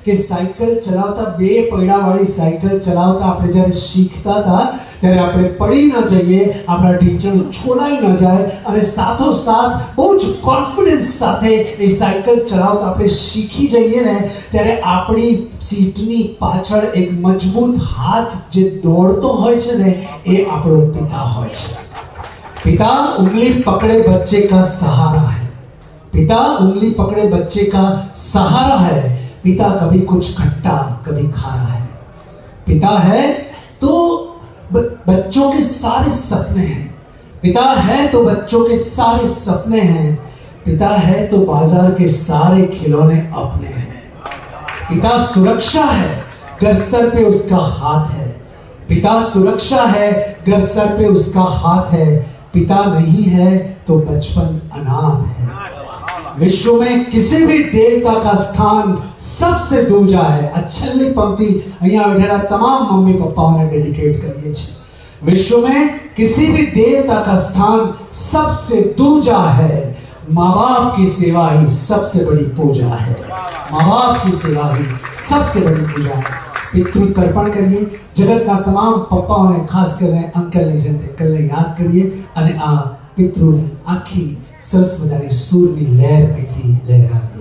કે સાયકલ ચલાવતા બે પૈડાવાળી સાયકલ ચલાવતા આપણે જ્યારે શીખતા હતા ત્યારે આપણે પડી ન જઈએ, આપણા ઢીંચણ છોલાઈ ન જાય અને સાથોસાથ બહુ જ કોન્ફિડન્સ સાથે એ સાયકલ ચલાવતા આપણે શીખી જઈએ ને ત્યારે આપણી સીટની પાછળ એક મજબૂત હાથ જે દોડતો હોય છે ને એ આપણો પિતા હોય છે। पिता उंगली पकड़े बच्चे का सहारा है, पिता उंगली पकड़े बच्चे का सहारा है। पिता कभी कुछ खट्टा कभी खारा है। पिता है तो बच्चों के सारे सपने हैं, पिता है तो बच्चों के सारे सपने हैं, पिता है तो बाजार के सारे खिलौने अपने हैं। पिता सुरक्षा है घर सर पे उसका हाथ है, पिता सुरक्षा है घर सर पे उसका हाथ है। पिता नहीं है तो बचपन अनाथ है। विश्व में किसी भी देवता का स्थान सबसे दूजा है। अच्छी पंक्ति અહીંયા બેઠેલા તમામ મમ્મી પપ્પાઓને ડેડિકેટ કરીએ છીએ। विश्व में किसी भी देवता का स्थान सबसे दूजा है, माँ बाप की सेवा ही सबसे बड़ी पूजा है। माँ बाप की सेवा ही सबसे बड़ी पूजा है। पितृ तर्पण करिए, जगतना तमाम पप्पाओने खास કરીને અંકલને અંકલને યાદ કરીએ અને આ પિતૃની આખી સરસ મજાની સૂરની લહેર અહીંથી લહેરાવીએ।